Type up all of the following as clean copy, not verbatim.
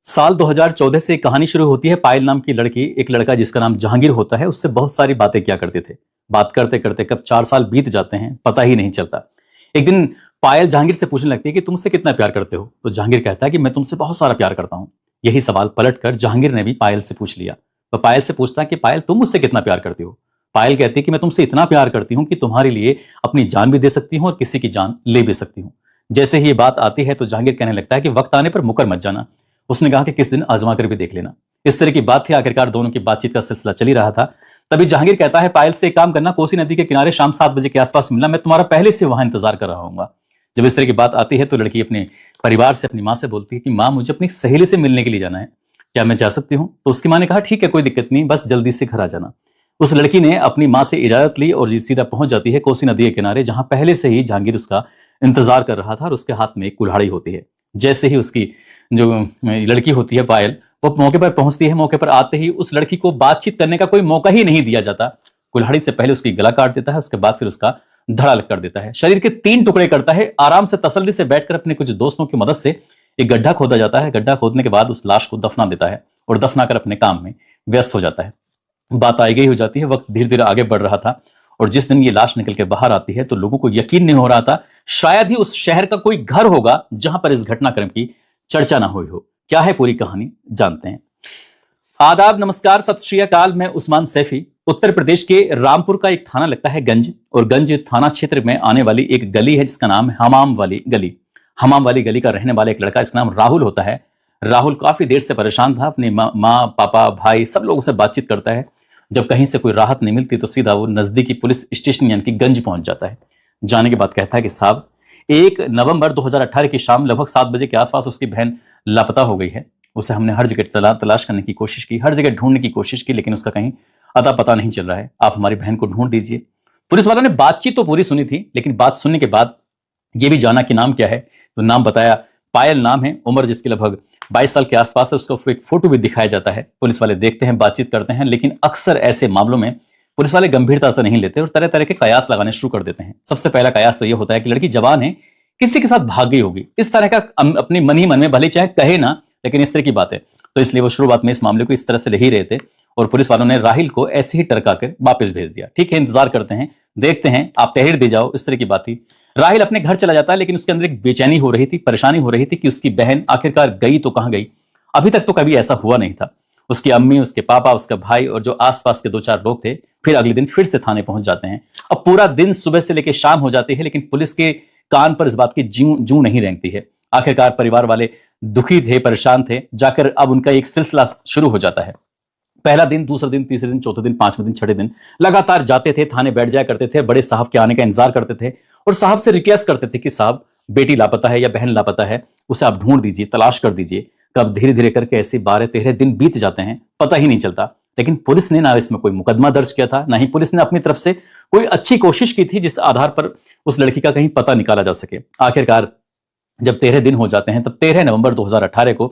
साल 2014 से एक कहानी शुरू होती है। पायल नाम की लड़की, एक लड़का जिसका नाम जहांगीर होता है, उससे बहुत सारी बातें किया करते थे। बात करते करते कब 4 साल बीत जाते हैं पता ही नहीं चलता। एक दिन पायल जहांगीर से पूछने लगती है कि तुमसे कितना प्यार करते हो। तो जहांगीर कहता है कि मैं तुमसे बहुत सारा प्यार करता हूं। यही सवाल पलटकर जहांगीर ने भी पायल से पूछ लिया। तो पायल से पूछता है कि पायल तुम मुझसे कितना प्यार करती हो। पायल कहती है कि मैं तुमसे इतना प्यार करती हूं कि तुम्हारे लिए अपनी जान भी दे सकती हूं और किसी की जान ले भी सकती हूं। जैसे ही ये बात आती है तो जहांगीर कहने लगता है कि वक्त आने पर मुकर मत जाना। उसने कहा कि किस दिन आजमा कर भी देख लेना। इस तरह की बात थी। आखिरकार दोनों की बातचीत का सिलसिला चल ही रहा था। तभी जहांगीर कहता है पायल से एक काम करना, कोसी नदी के किनारे शाम 7 बजे के आसपास मिलना, मैं तुम्हारा पहले से वहां इंतजार कर रहा हूंगा। जब इस तरह की बात आती है तो लड़की अपने परिवार से, अपनी माँ से बोलती है कि माँ मुझे अपनी सहेली से मिलने के लिए जाना है, क्या मैं जा सकती हूँ। तो उसकी माँ ने कहा ठीक है, कोई दिक्कत नहीं, बस जल्दी से घर आ जाना। उस लड़की ने अपनी माँ से इजाजत ली और सीधा पहुंच जाती है कोसी नदी के किनारे, जहां पहले से ही जहांगीर उसका इंतजार कर रहा था और उसके हाथ में एक कुल्हाड़ी होती है। जैसे ही उसकी जो लड़की होती है पायल, वो मौके पर पहुंचती है, मौके पर आते ही उस लड़की को बातचीत करने का कोई मौका ही नहीं दिया जाता। कुल्हाड़ी से पहले उसकी गला काट देता है, उसके बाद फिर उसका धड़ा कर देता है, शरीर के 3 टुकड़े करता है। आराम से तसल्ली से बैठकर अपने कुछ दोस्तों की मदद से एक गड्ढा खोदा जाता है। गड्ढा खोदने के बाद उस लाश को दफना देता है और दफनाकर अपने काम में व्यस्त हो जाता है। बात आई गई हो जाती है। वक्त धीरे धीरे आगे बढ़ रहा था और जिस दिन ये लाश निकल के बाहर आती है तो लोगों को यकीन नहीं हो रहा था, शायद ही उस शहर का कोई घर होगा जहां पर इस घटनाक्रम की चर्चा ना हुई हो। क्या है पूरी कहानी, जानते हैं। आदाब, नमस्कार, सत श्री अकाल। मैं उस्मान सैफी। उत्तर प्रदेश के रामपुर का एक थाना लगता है गंज, और गंज थाना क्षेत्र में आने वाली एक गली है जिसका नाम है हमाम वाली गली। हमाम वाली गली का रहने वाला एक लड़का, इसका नाम राहुल होता है। राहुल काफी देर से परेशान था। अपने माँ पापा भाई सब लोगों से बातचीत करता है। जब कहीं से कोई राहत नहीं मिलती तो सीधा वो नजदीकी पुलिस स्टेशन यानी कि गंज पहुंच जाता है। जाने के बाद कहता है कि साहब, 1 नवंबर 2018 की शाम लगभग 7 बजे के आसपास उसकी बहन लापता हो गई है। उसे हमने हर जगह तलाश करने की कोशिश की, हर जगह ढूंढने की कोशिश की, लेकिन उसका कहीं अता पता नहीं चल रहा है। आप हमारी बहन को ढूंढ दीजिए। पुलिस वालों ने बातचीत तो पूरी सुनी थी, लेकिन बात सुनने के बाद ये भी जाना कि नाम क्या है। तो नाम बताया, पायल नाम है, उम्र जिसकी लगभग 22 साल के आसपास है। उसको एक फोटो भी दिखाया जाता है। पुलिस वाले देखते हैं, बातचीत करते हैं, लेकिन अक्सर ऐसे मामलों में पुलिस वाले गंभीरता से नहीं लेते और तरह तरह के कयास लगाने शुरू कर देते हैं। सबसे पहला कयास तो यह होता है कि लड़की जवान है, किसी के साथ भाग गई होगी। इस तरह का अपने मन ही मन में, भले चाहे कहे ना, लेकिन इस तरह की बात है। तो इसलिए वो शुरुआत में इस मामले को इस तरह से ले ही रहे थे और पुलिस वालों ने राहिल को ऐसे ही टरका कर वापस भेज दिया। ठीक है, इंतजार करते हैं, देखते हैं, आप तहरीर दे जाओ, इस तरह की बात थी। राहिल अपने घर चला जाता है, लेकिन उसके अंदर एक बेचैनी हो रही थी, परेशानी हो रही थी कि उसकी बहन आखिरकार गई तो कहां गई। अभी तक तो कभी ऐसा हुआ नहीं था। उसकी अम्मी, उसके पापा, उसका भाई और जो आसपास के 2-4 लोग थे फिर अगले दिन फिर से थाने पहुंच जाते हैं। अब पूरा दिन सुबह से लेकर शाम हो जाती है, लेकिन पुलिस के कान पर इस बात की जू नहीं रेंगती है। आखिरकार परिवार वाले दुखी थे, परेशान थे। जाकर अब उनका एक सिलसिला शुरू हो जाता है। पहला दिन, दूसरा दिन, तीसरे दिन, चौथे दिन, 5वें दिन, 6ठे दिन लगातार जाते थे, थाने बैठ जाया करते थे, बड़े साहब के आने का इंतजार करते थे और साहब से रिक्वेस्ट करते थे कि साहब, बेटी लापता है या बहन लापता है, उसे आप ढूंढ दीजिए, तलाश कर दीजिए। कब धीरे धीरे करके ऐसे 12-13 दिन बीत जाते हैं, पता ही नहीं चलता। लेकिन पुलिस ने ना इसमें कोई मुकदमा दर्ज किया था, ना ही पुलिस ने अपनी तरफ से कोई अच्छी कोशिश की थी जिस आधार पर उस लड़की का कहीं पता निकाला जा सके। आखिरकार जब 13 दिन हो जाते हैं तब 13 नवंबर 2018 को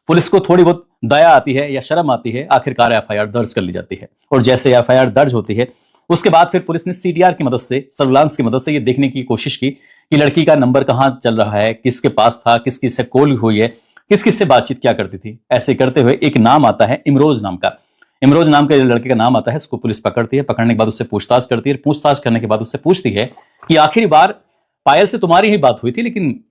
पुलिस को थोड़ी बहुत दया आती है या शर्म आती है। आखिरकार एफआईआर दर्ज कर ली जाती है और जैसे एफआईआर दर्ज होती है उसके बाद फिर पुलिस ने सीडीआर की मदद से, सर्विलांस की मदद से ये देखने की कोशिश की कि लड़की का नंबर कहां चल रहा है, किसके पास था, किस किस से कॉल हुई है, किस किस से बातचीत क्या करती थी। ऐसे करते हुए एक नाम आता है इमरोज नाम का। इमरोज नाम का लड़के का नाम आता है। उसको पुलिस पकड़ती है। पकड़ने के बाद उससे पूछताछ करती है। पूछताछ करने के बाद उससे पूछती है कि आखिरी बार पायल से तुम्हारी ही बात हुई थी, लेकिन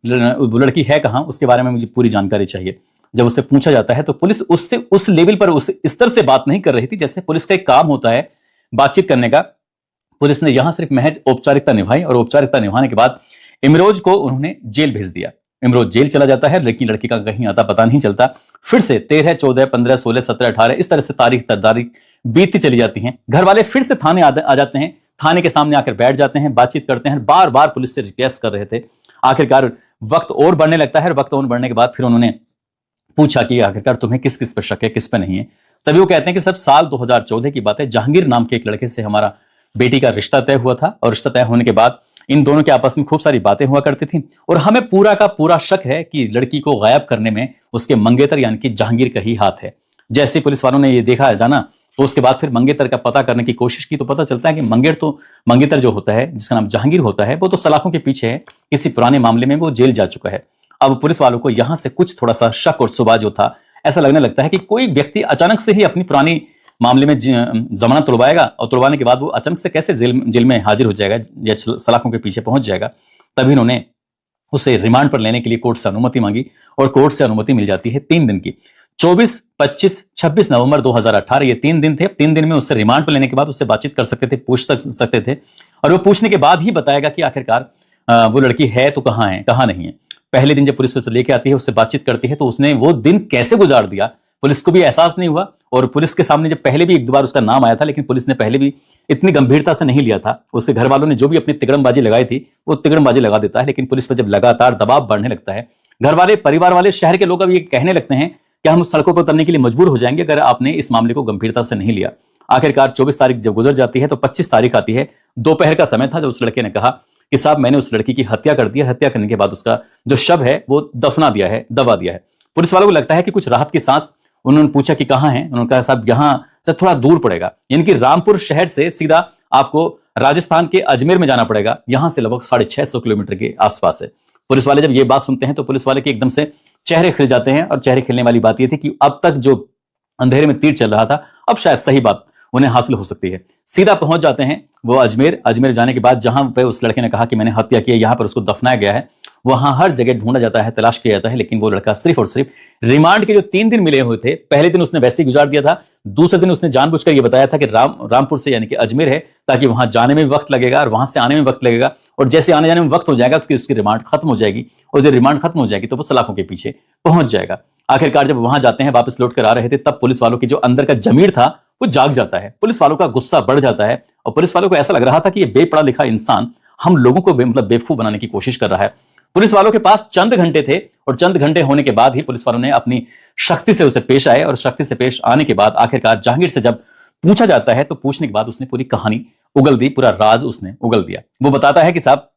लड़की है कहां, उसके बारे में मुझे पूरी जानकारी चाहिए। जब उससे पूछा जाता है तो पुलिस उससे उस लेवल पर, उस स्तर से बात नहीं कर रही थी जैसे पुलिस का एक काम होता है बातचीत करने का। पुलिस ने यहां सिर्फ महज औपचारिकता निभाई और औपचारिकता निभाने के बाद इमरोज को उन्होंने जेल भेज दिया। इमरोज जेल चला जाता है। लड़की का कहीं आता पता नहीं चलता। फिर से 13, 14, 15, 16, 17, 18 इस तरह से तारीख तर तारीख बीतती चली जाती हैं। घर वाले फिर से थाने आ जाते हैं। थाने के सामने आकर बैठ जाते हैं, बातचीत करते हैं, बार बार पुलिस से रिक्वेस्ट कर रहे थे। आखिरकार वक्त और बढ़ने लगता है। वक्त और बढ़ने के बाद फिर उन्होंने पूछा कि आखिरकार तुम्हें किस किस पर शक है, किस पे नहीं है। तभी वो कहते हैं कि सब साल 2014 की बात है। जहांगीर नाम के एक लड़के से हमारा बेटी का रिश्ता तय हुआ था और रिश्ता तय होने के बाद इन दोनों के आपस में खूब सारी बातें हुआ करती थी और हमें पूरा का पूरा शक है कि लड़की को गायब करने में उसके मंगेतर यानी कि जहांगीर का ही हाथ है। जैसे पुलिस वालों ने ये देखा जाना तो उसके बाद फिर मंगेतर का पता करने की कोशिश की तो पता चलता है कि मंगेतर जो होता है, जिसका नाम जहांगीर होता है, वो तो सलाखों के पीछे है। किसी पुराने मामले में वो जेल जा चुका है। अब पुलिस वालों को यहां से कुछ थोड़ा सा शक और सुबह जो था ऐसा लगने लगता है कि कोई व्यक्ति अचानक से ही अपनी पुरानी मामले में जमानत तुड़वाएगा और तुड़वाने के बाद वो अचानक से कैसे जेल में हाजिर हो जाएगा या सलाखों के पीछे पहुंच जाएगा। तभी इन्होंने उसे रिमांड पर लेने के लिए कोर्ट से अनुमति मांगी और कोर्ट से अनुमति मिल जाती है 3 दिन की। 24, 25, 26 नवंबर 2018 ये 3 दिन थे। 3 दिन में उससे रिमांड पर लेने के बाद उससे बातचीत कर सकते थे, पूछ सकते थे और वो पूछने के बाद ही बताएगा कि आखिरकार वो लड़की है तो कहाँ है, कहाँ नहीं है। पहले दिन जब पुलिस उसे लेके आती है, उससे बातचीत करती है, तो उसने वो दिन कैसे गुजार दिया पुलिस को भी एहसास नहीं हुआ। और पुलिस के सामने जब पहले भी 1-2 बार उसका नाम आया था, लेकिन पुलिस ने पहले भी इतनी गंभीरता से नहीं लिया था। उसके घर वालों ने जो भी अपनी तिगड़मबाजी लगाई थी वो तिगड़मबाजी लगा देता है, लेकिन पुलिस पर जब लगातार दबाव बढ़ने लगता है, घर वाले, परिवार वाले, शहर के लोग अब ये कहने लगते हैं कि हम सड़कों पर उतरने के लिए मजबूर हो जाएंगे अगर आपने इस मामले को गंभीरता से नहीं लिया। आखिरकार 24 तारीख जब गुजर जाती है तो 25 तारीख आती है। दोपहर का समय था जब उस लड़के ने कहा कि साहब मैंने उस लड़की की हत्या कर दी है, हत्या करने के बाद उसका जो शव है वो दफना दिया है, दबा दिया है। पुलिस वालों को लगता है कि कुछ राहत की सांस। उन्होंने पूछा कि कहाँ है, उन्होंने कहा साहब यहाँ से थोड़ा दूर पड़ेगा, यानी कि रामपुर शहर से सीधा आपको राजस्थान के अजमेर में जाना पड़ेगा, यहां से लगभग 650 किलोमीटर के आसपास है। पुलिस वाले जब ये बात सुनते हैं तो पुलिस वाले के एकदम से चेहरे खिल जाते हैं और चेहरे खिलने वाली बात यह थी कि अब तक जो अंधेरे में तीर चल रहा था अब शायद सही बात उन्हें हासिल हो सकती है। सीधा पहुंच जाते हैं वो अजमेर। अजमेर जाने के बाद जहां पे उस लड़के ने कहा कि मैंने हत्या की है, यहां पर उसको दफनाया गया है, वहां हर जगह ढूंढा जाता है, तलाश किया जाता है, लेकिन वो लड़का सिर्फ और सिर्फ रिमांड के जो 3 दिन मिले हुए थे, पहले दिन उसने वैसे ही गुजार दिया था, दूसरे दिन उसने जानबूझकर ये बताया था कि रामपुर से यानी कि अजमेर है, ताकि वहां जाने में वक्त लगेगा और वहां से आने में वक्त लगेगा, और जैसे आने जाने में वक्त हो जाएगा उसकी रिमांड खत्म हो जाएगी, और जब रिमांड खत्म हो जाएगी तो वो सलाखों के पीछे पहुंच जाएगा। आखिरकार जब वहां जाते हैं, वापस लौट कर आ रहे थे, तब पुलिस वालों की जो अंदर का जमीर था वो जाग जाता है। पुलिस वालों का गुस्सा बढ़ जाता है और पुलिस वालों को ऐसा लग रहा था कि ये बेपढ़ा लिखा इंसान हम लोगों को मतलब बेवकूफ बनाने की कोशिश कर रहा है। पुलिस वालों के पास चंद घंटे थे और चंद घंटे होने के बाद ही पुलिस वालों ने अपनी शक्ति से उसे पेश आए, और शक्ति से पेश आने के बाद आखिरकार जहांगीर से जब पूछा जाता है तो पूछने के बाद उसने पूरी कहानी उगल दी, पूरा राज उसने उगल दिया। वो बताता है कि साहब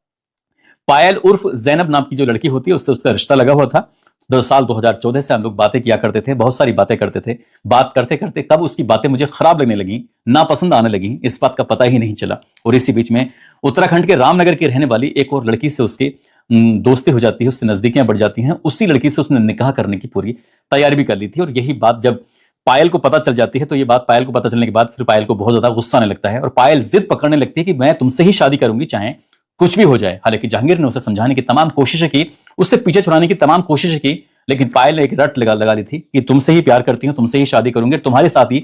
पायल उर्फ जैनब नाम की जो लड़की होती है उससे उसका रिश्ता लगा हुआ था। साल 2014 से हम लोग बातें किया करते थे, बहुत सारी बातें करते थे। बात करते करते कब उसकी बातें मुझे खराब लगने लगी, नापसंद आने लगी, इस बात का पता ही नहीं चला। और इसी बीच में उत्तराखंड के रामनगर की रहने वाली एक और लड़की से उसकी दोस्ती हो जाती है, उससे नजदीकियां बढ़ जाती हैं। उसी लड़की से उसने निकाह करने की पूरी तैयारी भी कर ली थी। और यही बात जब पायल को पता चल जाती है तो ये बात पायल को पता चलने के बाद फिर पायल को बहुत ज्यादा गुस्सा आने लगता है और पायल जिद पकड़ने लगती है कि मैं तुमसे ही शादी करूंगी, चाहे कुछ भी हो जाए। हालांकि जहांगीर ने उसे समझाने की तमाम कोशिशें की, उससे पीछे छुड़ाने की तमाम कोशिशें की, लेकिन पायल ने एक रट लगा ली थी कि तुमसे ही प्यार करती हूं, तुमसे ही शादी करूंगी, तुम्हारे साथ ही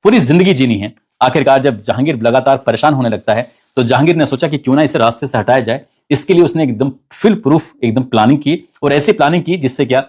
पूरी जिंदगी जीनी है। आखिरकार जब जहांगीर लगातार परेशान होने लगता है तो जहांगीर ने सोचा कि क्यों ना इसे रास्ते से हटाया जाए। इसके लिए उसने एकदम फुल प्रूफ एकदम प्लानिंग की, और ऐसी प्लानिंग की जिससे क्या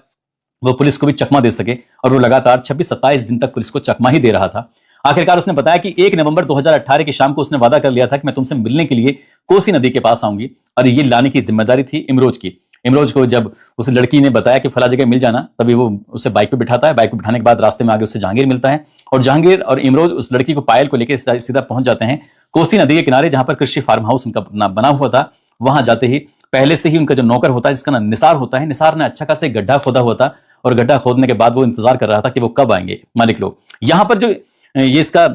वो पुलिस को भी चकमा दे सके, और वो लगातार 26-27 दिन तक पुलिस को चकमा ही दे रहा था। आखिरकार उसने बताया कि 1 नवंबर 2018 की शाम को उसने वादा कर लिया था कि मैं तुमसे मिलने के लिए कोसी नदी के पास आऊंगी, और ये लाने की जिम्मेदारी थी इमरोज की। इमरोज को जब उस लड़की ने बताया कि फला जगह मिल जाना, तभी वो उसे बाइक पे बिठाता है। बाइक पे बिठाने के बाद रास्ते में आगे उससे जहांगीर मिलता है, और जहांगीर और इमरोज उस लड़की को पायल को लेकर सीधा पहुंच जाते हैं कोसी नदी के किनारे, जहां पर कृषि फार्म हाउस उनका बना हुआ था। वहां जाते ही पहले से ही उनका जो नौकर होता है, जिसका नाम निसार होता है, निसार ने अच्छा खासा गड्ढा खोदा हुआ था, और गड्ढा खोदने के बाद वो इंतजार कर रहा था कि वो कब आएंगे मालिक लोग। यहां पर जो ये इसका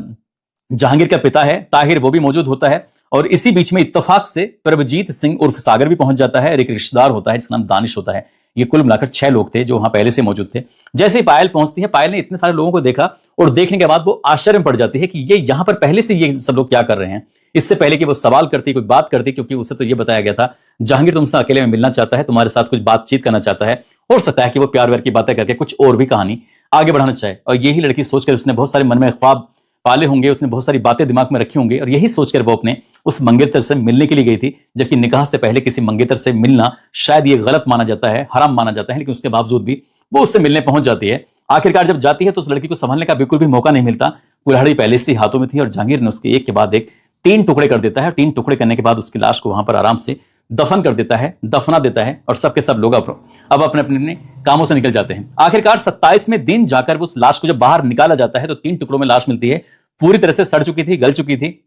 जहांगीर का पिता है ताहिर, वो भी मौजूद होता है। और इसी बीच में इत्तेफाक से प्रभजीत सिंह उर्फ सागर भी पहुंच जाता है, और एक रिश्तेदार होता है जिसका नाम दानिश होता है। ये कुल मिलाकर 6 लोग थे जो वहां पहले से मौजूद थे। जैसे ही पायल पहुंचती है, पायल ने इतने सारे लोगों को देखा, और देखने के बाद वो आश्चर्य में पड़ जाती है कि ये यहां पर पहले से ये सब लोग क्या कर रहे हैं। इससे पहले कि वो सवाल करती, कोई बात करती, क्योंकि उसे तो ये बताया गया था जहांगीर तुमसे अकेले में मिलना चाहता है, तुम्हारे साथ कुछ बातचीत करना चाहता है, हो सकता है कि वो प्यार व्यार की बातें करके कुछ और भी कहानी आगे बढ़ाना चाहे। और यही लड़की सोचकर उसने बहुत सारे मन में ख्वाब पाले होंगे, उसने बहुत सारी बातें दिमाग में रखी होंगी, और यही सोचकर वो अपने उस मंगेतर से मिलने के लिए गई थी। जबकि निकाह से पहले किसी मंगेतर से मिलना शायद ये गलत माना जाता है, हराम माना जाता है, लेकिन उसके बावजूद भी वो उससे मिलने पहुंच जाती है। आखिरकार जब जाती है तो उस लड़की को संभालने का बिल्कुल भी मौका नहीं मिलता। कुल्हाड़ी पहले से हाथों में थी, और जहांगीर ने उसके एक के बाद एक 3 टुकड़े कर देता है। 3 टुकड़े करने के बाद उसकी लाश को वहां पर आराम से दफन कर देता है, दफना देता है, और सबके सब लोग अब अपने अपने कामों से निकल जाते हैं। आखिरकार 27वें दिन जाकर उस लाश को जब बाहर निकाला जाता है तो 3 टुकड़ों में लाश मिलती है, पूरी तरह से सड़ चुकी थी, गल चुकी थी।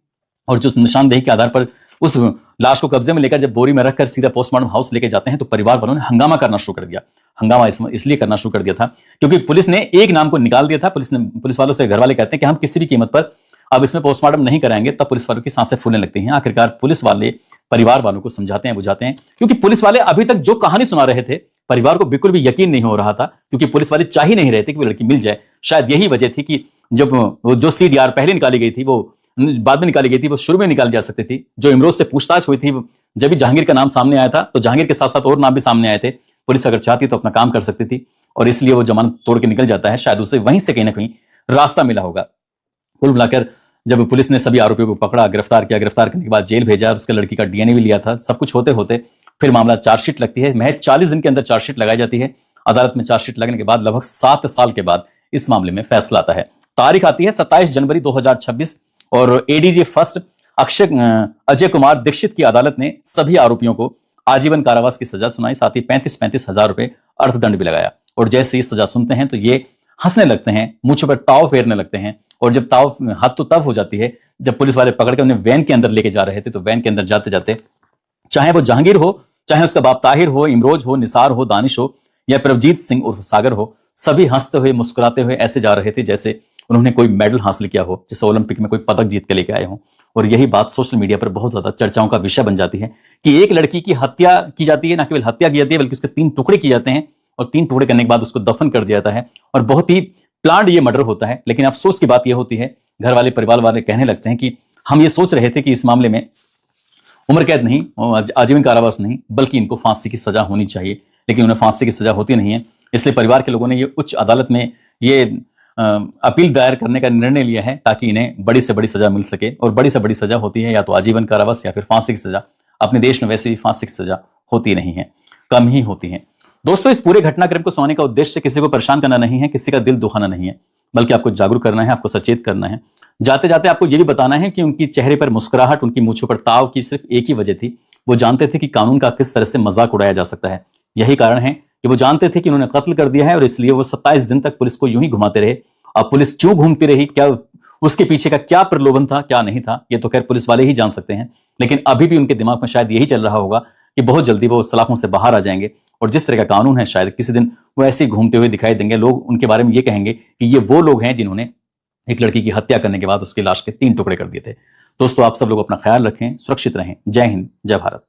और जो निशानदेही के आधार पर उस लाश को कब्जे में लेकर जब बोरी में रखकर सीधा पोस्टमार्टम हाउस लेके जाते हैं तो परिवार वालों ने हंगामा करना शुरू कर दिया। हंगामा इसलिए करना शुरू कर दिया था क्योंकि पुलिस ने एक नाम को निकाल दिया था। पुलिस वालों से घर वाले कहते हैं कि हम किसी भी कीमत पर अब इसमें पोस्टमार्टम नहीं कराएंगे। तब पुलिस वालों की सांसें फूलने लगती हैं। आखिरकार पुलिस वाले परिवार वालों को समझाते हैं, बुझाते हैं, क्योंकि पुलिस वाले अभी तक जो कहानी सुना रहे थे परिवार को बिल्कुल भी यकीन नहीं हो रहा था, क्योंकि पुलिस वाले चाह ही नहीं रहे थे कि वो लड़की मिल जाए। शायद यही वजह थी कि जब वो जो CDR पहले निकाली गई थी, वो बाद में निकाली गई थी, वो शुरू में निकाली जा सकती थी। जो इमरोज से पूछताछ हुई थी, जब भी जहांगीर का नाम सामने आया था, तो जहांगीर के साथ साथ और नाम भी सामने आए थे। पुलिस अगर चाहती तो अपना काम कर सकती थी, और इसलिए वो जमानत तोड़ के निकल जाता है। शायद उसे वहीं से कहीं ना कहीं रास्ता मिला होगा। कुल मिलाकर जब पुलिस ने सभी आरोपियों को पकड़ा, गिरफ्तार किया, गिरफ्तार करने के बाद जेल भेजा, और उसके लड़की का DNA भी लिया था, सब कुछ होते होते फिर मामला चार्जशीट लगती है। महज 40 दिन के अंदर चार्जशीट लगाई जाती है। अदालत में चार्जशीट लगने के बाद लगभग 7 साल के बाद इस मामले में फैसला आता है। तारीख आती है 27 जनवरी 2026, और ADG फर्स्ट अजय कुमार दीक्षित की अदालत ने सभी आरोपियों को आजीवन कारावास की सजा सुनाई, साथ ही 35-35 हजार रुपए अर्थदंड भी लगाया। और जैसे ये सजा सुनते हैं तो ये हंसने लगते हैं, मुंह पर ताव फेरने लगते हैं। और जब ताव हद तो तब हो जाती है जब पुलिस वाले पकड़ के उन्हें वैन के अंदर लेके जा रहे थे, तो वैन के अंदर जाते जाते चाहे वो जहांगीर हो, चाहे उसका बाप ताहिर हो, इमरोज हो, निसार हो, दानिश हो, या प्रभजीत सिंह उर्फ सागर हो, सभी हंसते हुए मुस्कुराते हुए ऐसे जा रहे थे जैसे उन्होंने कोई मेडल हासिल किया हो, जैसे ओलंपिक में कोई पदक जीत के लेके आए हो। और यही बात सोशल मीडिया पर बहुत ज्यादा चर्चाओं का विषय बन जाती है कि एक लड़की की हत्या की जाती है, न केवल हत्या की जाती है बल्कि उसके 3 टुकड़े किए जाते हैं, और 3 टुकड़े करने के बाद उसको दफन कर दिया जाता है, और बहुत ही प्लान्ड ये मर्डर होता है। लेकिन अफसोस की बात यह होती है, घर वाले, परिवार वाले कहने लगते हैं कि हम ये सोच रहे थे कि इस मामले में उम्र कैद नहीं, आजीवन कारावास नहीं, बल्कि इनको फांसी की सजा होनी चाहिए, लेकिन उन्हें फांसी की सजा होती नहीं है। इसलिए परिवार के लोगों ने ये उच्च अदालत में ये अपील दायर करने का निर्णय लिया है, ताकि इन्हें बड़ी से बड़ी सजा मिल सके। और बड़ी से बड़ी सजा होती है या तो आजीवन कारावास या फिर फांसी की सजा। अपने देश में वैसे भी फांसी की सजा होती नहीं है, कम ही होती है। दोस्तों, इस पूरे घटनाक्रम को सुनाने का उद्देश्य किसी को परेशान करना नहीं है, किसी का दिल दुखाना नहीं है, बल्कि आपको जागरूक करना है, आपको सचेत करना है। जाते जाते आपको यह भी बताना है कि उनकी चेहरे पर मुस्कुराहट, उनकी मूंछों पर ताव की सिर्फ एक ही वजह थी, वो जानते थे कि कानून का किस तरह से मजाक उड़ाया जा सकता है। यही कारण है कि वो जानते थे कि उन्होंने कत्ल कर दिया है, और इसलिए वो 27 दिन तक पुलिस को यूं ही घुमाते रहे। अब पुलिस क्यों घूमती रही, क्या उसके पीछे का क्या प्रलोभन था, क्या नहीं था, ये तो खैर पुलिस वाले ही जान सकते हैं। लेकिन अभी भी उनके दिमाग में शायद यही चल रहा होगा कि बहुत जल्दी वो सलाखों से बाहर आ जाएंगे, और जिस तरह का कानून है शायद किसी दिन वो ऐसे ही घूमते हुए दिखाई देंगे। लोग उनके बारे में ये कहेंगे कि ये वो लोग हैं जिन्होंने एक लड़की की हत्या करने के बाद उसकी लाश के 3 टुकड़े कर दिए थे। दोस्तों, आप सब लोग अपना ख्याल रखें, सुरक्षित रहें। जय हिंद, जय भारत।